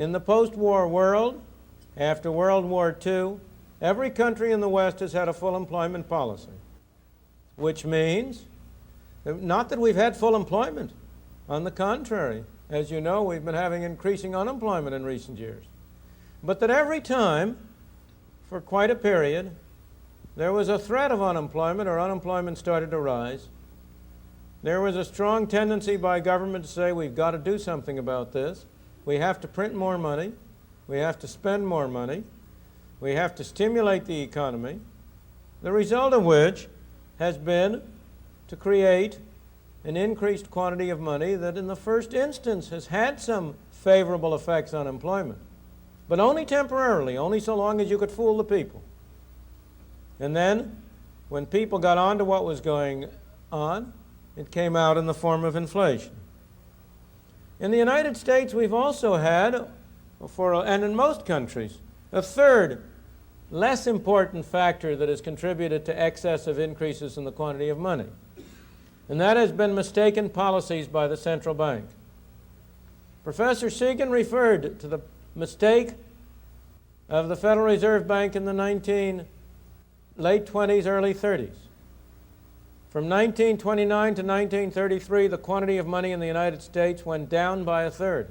In the post-war world, after World War II, every country in the West has had a full employment policy, which means not that we've had full employment. On the contrary, as you know, we've been having increasing unemployment in recent years. But that every time, for quite a period, there was a threat of unemployment or unemployment started to rise. There was a strong tendency by government to say, we've got to do something about this. We have to print more money. We have to spend more money. We have to stimulate the economy. The result of which has been to create an increased quantity of money that in the first instance has had some favorable effects on employment, but only temporarily, only so long as you could fool the people. And then, when people got on to what was going on, it came out in the form of inflation. In the United States, we've also had, and in most countries, a third, less important factor that has contributed to excessive increases in the quantity of money. And that has been mistaken policies by the central bank. Professor Segan referred to the mistake of the Federal Reserve Bank in the late 20s, early 30s. From 1929 to 1933, the quantity of money in the United States went down by a third.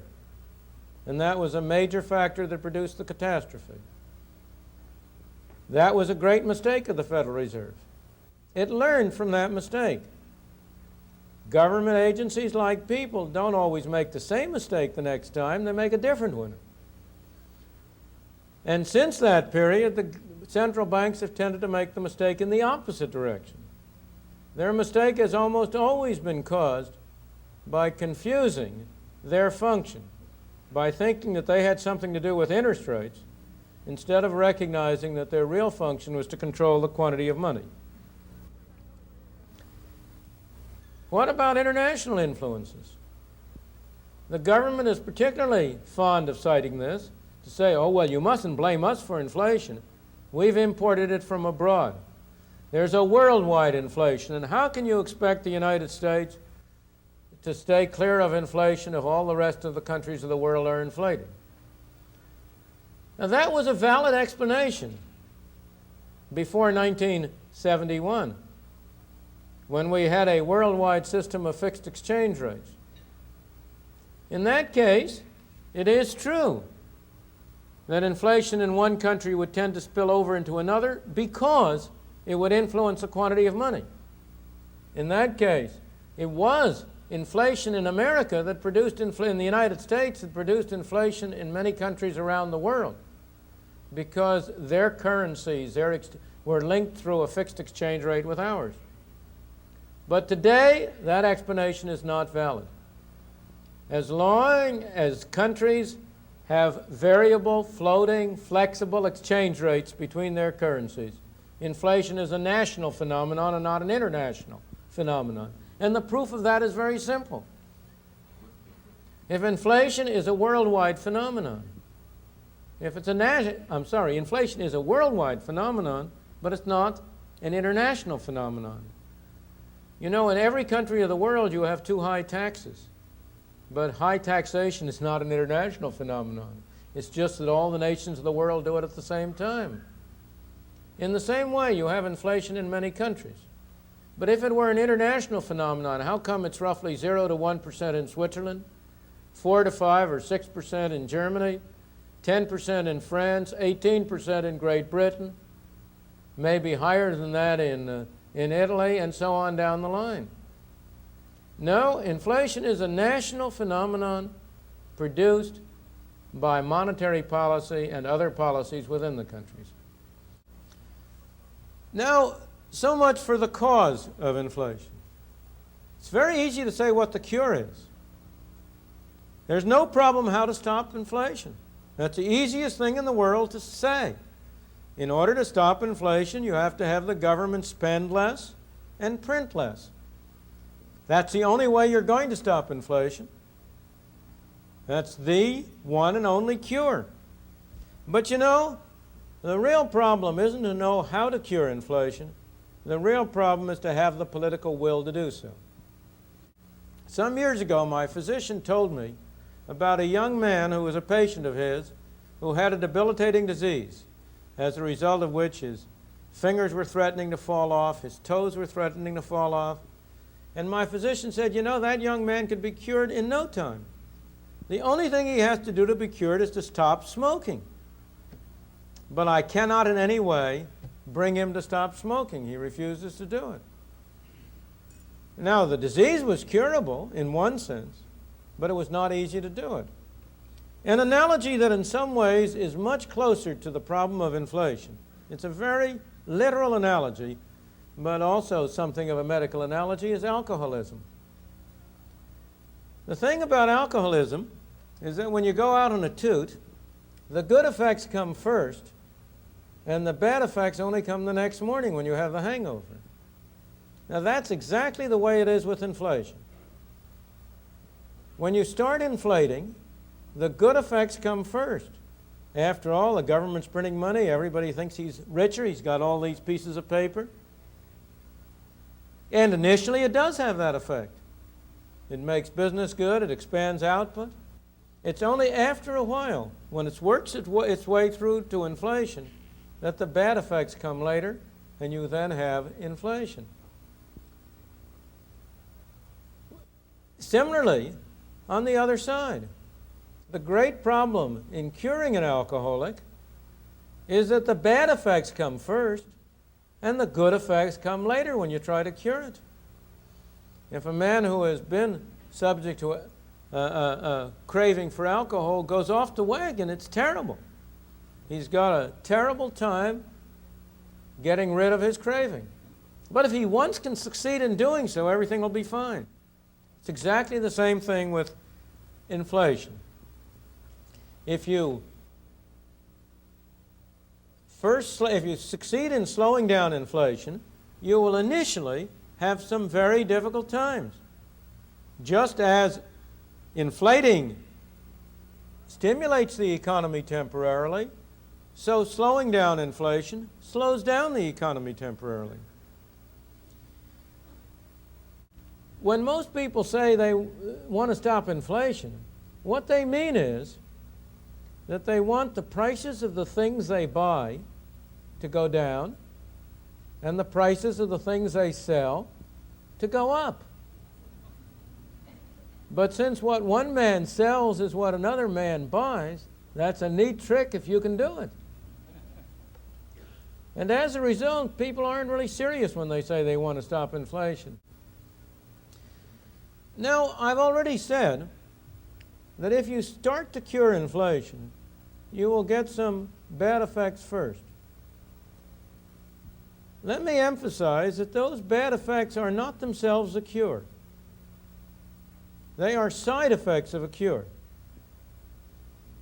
And that was a major factor that produced the catastrophe. That was a great mistake of the Federal Reserve. It learned from that mistake. Government agencies, like people, don't always make the same mistake the next time. They make a different one. And since that period, the central banks have tended to make the mistake in the opposite direction. Their mistake has almost always been caused by confusing their function, by thinking that they had something to do with interest rates, instead of recognizing that their real function was to control the quantity of money. What about international influences? The government is particularly fond of citing this to say, oh, well, you mustn't blame us for inflation. We've imported it from abroad. There's a worldwide inflation, and how can you expect the United States to stay clear of inflation if all the rest of the countries of the world are inflating? Now, that was a valid explanation before 1971, when we had a worldwide system of fixed exchange rates. In that case, it is true that inflation in one country would tend to spill over into another because it would influence the quantity of money. In that case, it was inflation in America that produced in the United States that produced inflation in many countries around the world, because their currencies were linked through a fixed exchange rate with ours. But today, that explanation is not valid. As long as countries have variable, floating, flexible exchange rates between their currencies, inflation is a national phenomenon and not an international phenomenon. And the proof of that is very simple. If inflation is a worldwide phenomenon, inflation is a worldwide phenomenon, but it's not an international phenomenon. You know, in every country of the world you have too high taxes, but high taxation is not an international phenomenon. It's just that all the nations of the world do it at the same time. In the same way, you have inflation in many countries. But if it were an international phenomenon, how come it's roughly 0 to 1% in Switzerland, 4 to 5 or 6% in Germany, 10% in France, 18% in Great Britain, maybe higher than that in Italy, and so on down the line? No, inflation is a national phenomenon produced by monetary policy and other policies within the countries. Now, so much for the cause of inflation. It's very easy to say what the cure is. There's no problem how to stop inflation. That's the easiest thing in the world to say. In order to stop inflation, you have to have the government spend less and print less. That's the only way you're going to stop inflation. That's the one and only cure. But you know, the real problem isn't to know how to cure inflation. The real problem is to have the political will to do so. Some years ago, my physician told me about a young man who was a patient of his who had a debilitating disease, as a result of which his fingers were threatening to fall off, his toes were threatening to fall off. And my physician said, you know, that young man could be cured in no time. The only thing he has to do to be cured is to stop smoking. But I cannot in any way bring him to stop smoking. He refuses to do it. Now, the disease was curable in one sense, but it was not easy to do it. An analogy that in some ways is much closer to the problem of inflation. It's a very literal analogy, but also something of a medical analogy, is alcoholism. The thing about alcoholism is that when you go out on a toot, the good effects come first, and the bad effects only come the next morning when you have the hangover. Now that's exactly the way it is with inflation. When you start inflating, the good effects come first. After all, the government's printing money, everybody thinks he's richer, he's got all these pieces of paper. And initially it does have that effect. It makes business good, it expands output. It's only after a while, when it's worked its way through to inflation, that the bad effects come later, and you then have inflation. Similarly, on the other side, the great problem in curing an alcoholic is that the bad effects come first, and the good effects come later when you try to cure it. If a man who has been subject to a craving for alcohol goes off the wagon, it's terrible. He's got a terrible time getting rid of his craving. But if he once can succeed in doing so, everything will be fine. It's exactly the same thing with inflation. If you succeed in slowing down inflation, you will initially have some very difficult times. Just as inflating stimulates the economy temporarily, so slowing down inflation slows down the economy temporarily. When most people say they want to stop inflation, what they mean is that they want the prices of the things they buy to go down and the prices of the things they sell to go up. But since what one man sells is what another man buys, that's a neat trick if you can do it. And as a result, people aren't really serious when they say they want to stop inflation. Now, I've already said that if you start to cure inflation, you will get some bad effects first. Let me emphasize that those bad effects are not themselves a cure. They are side effects of a cure.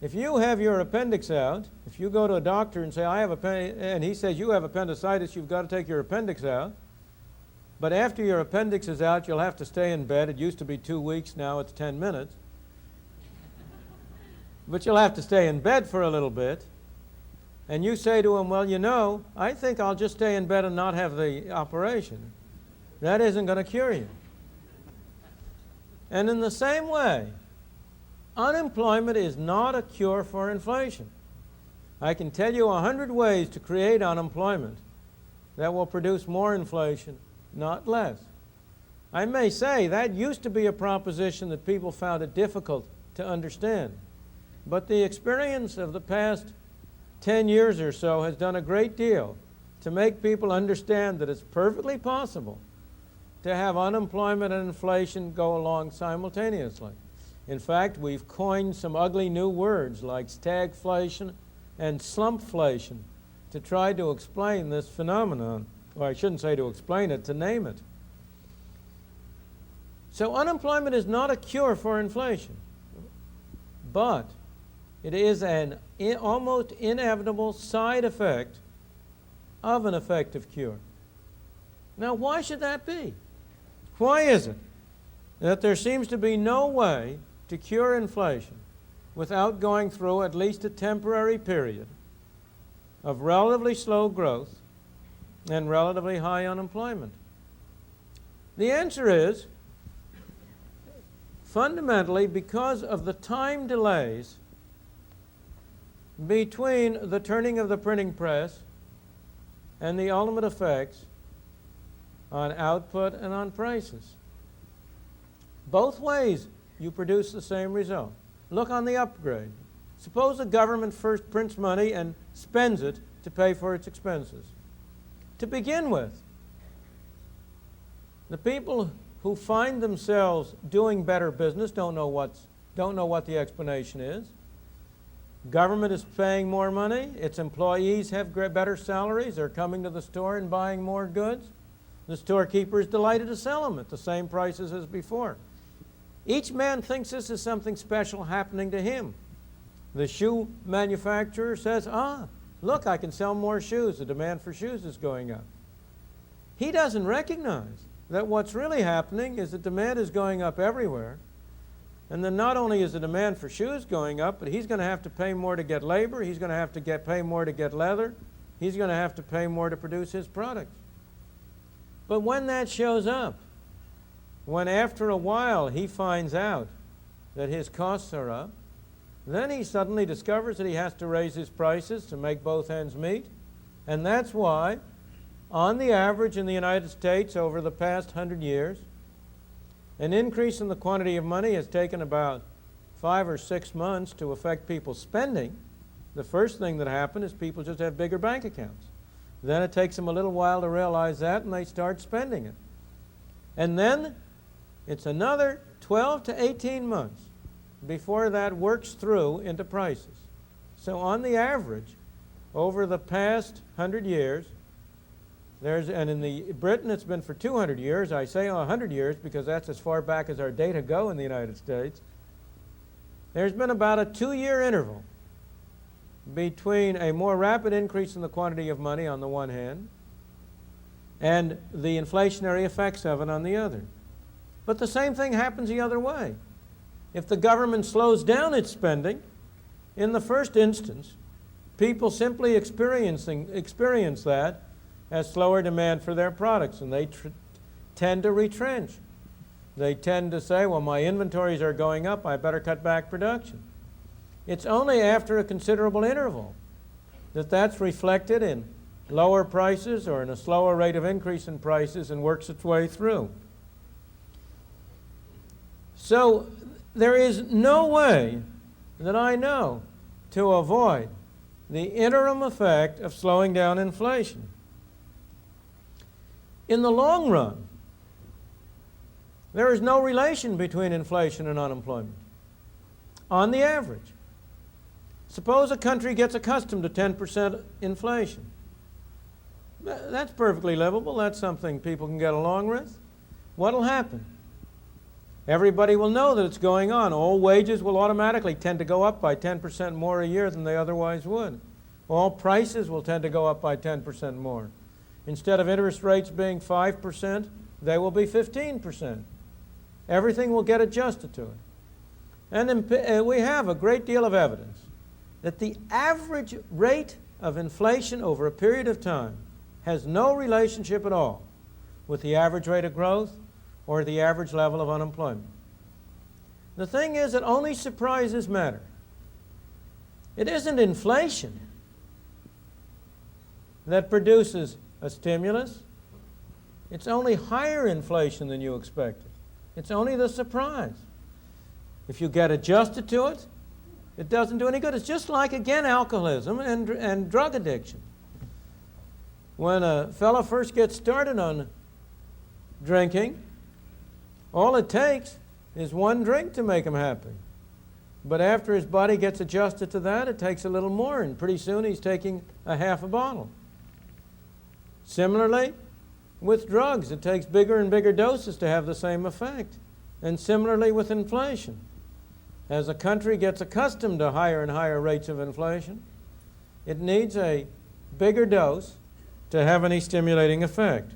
If you have your appendix out, if you go to a doctor and say, and he says, you have appendicitis, you've got to take your appendix out. But after your appendix is out, you'll have to stay in bed. It used to be 2 weeks, now it's 10 minutes. But you'll have to stay in bed for a little bit. And you say to him, well, you know, I think I'll just stay in bed and not have the operation. That isn't going to cure you. And in the same way, unemployment is not a cure for inflation. I can tell you 100 ways to create unemployment that will produce more inflation, not less. I may say that used to be a proposition that people found it difficult to understand. But the experience of the past 10 years or so has done a great deal to make people understand that it's perfectly possible to have unemployment and inflation go along simultaneously. In fact, we've coined some ugly new words like stagflation and slumpflation to try to explain this phenomenon. Or I shouldn't say to explain it, to name it. So unemployment is not a cure for inflation, but it is an almost inevitable side effect of an effective cure. Now, why should that be? Why is it that there seems to be no way to cure inflation without going through at least a temporary period of relatively slow growth and relatively high unemployment? The answer is, fundamentally because of the time delays between the turning of the printing press and the ultimate effects on output and on prices. Both ways you produce the same result. Look on the upgrade. Suppose the government first prints money and spends it to pay for its expenses. To begin with, the people who find themselves doing better business don't know what the explanation is. Government is paying more money. Its employees have better salaries. They're coming to the store and buying more goods. The storekeeper is delighted to sell them at the same prices as before. Each man thinks this is something special happening to him. The shoe manufacturer says, look, I can sell more shoes. The demand for shoes is going up. He doesn't recognize that what's really happening is that demand is going up everywhere. And then not only is the demand for shoes going up, but he's going to have to pay more to get labor. He's going to have to pay more to get leather. He's going to have to pay more to produce his products. But when that shows up, when after a while he finds out that his costs are up, then he suddenly discovers that he has to raise his prices to make both ends meet. And that's why, on the average in the United States over the past 100 years, an increase in the quantity of money has taken about 5 or 6 months to affect people's spending. The first thing that happened is people just have bigger bank accounts. Then it takes them a little while to realize that, and they start spending it. And then it's another 12 to 18 months before that works through into prices. So on the average, over the past 100 years, and in Britain it's been for 200 years. I say 100 years because that's as far back as our data go in the United States. There's been about a 2-year interval between a more rapid increase in the quantity of money on the one hand and the inflationary effects of it on the other. But the same thing happens the other way. If the government slows down its spending, in the first instance, people simply experience that as slower demand for their products, and they tend to retrench. They tend to say, well, my inventories are going up, I better cut back production. It's only after a considerable interval that that's reflected in lower prices or in a slower rate of increase in prices and works its way through. So there is no way that I know to avoid the interim effect of slowing down inflation. In the long run, there is no relation between inflation and unemployment. On the average, suppose a country gets accustomed to 10% inflation. That's perfectly livable. That's something people can get along with. What will happen? Everybody will know that it's going on. All wages will automatically tend to go up by 10% more a year than they otherwise would. All prices will tend to go up by 10% more. Instead of interest rates being 5%, they will be 15%. Everything will get adjusted to it. And we have a great deal of evidence that the average rate of inflation over a period of time has no relationship at all with the average rate of growth or the average level of unemployment. The thing is that only surprises matter. It isn't inflation that produces a stimulus. It's only higher inflation than you expected. It's only the surprise. If you get adjusted to it, it doesn't do any good. It's just like, again, alcoholism and drug addiction. When a fellow first gets started on drinking, all it takes is one drink to make him happy. But after his body gets adjusted to that, it takes a little more, and pretty soon he's taking a half a bottle. Similarly, with drugs, it takes bigger and bigger doses to have the same effect. And similarly with inflation. As a country gets accustomed to higher and higher rates of inflation, it needs a bigger dose to have any stimulating effect.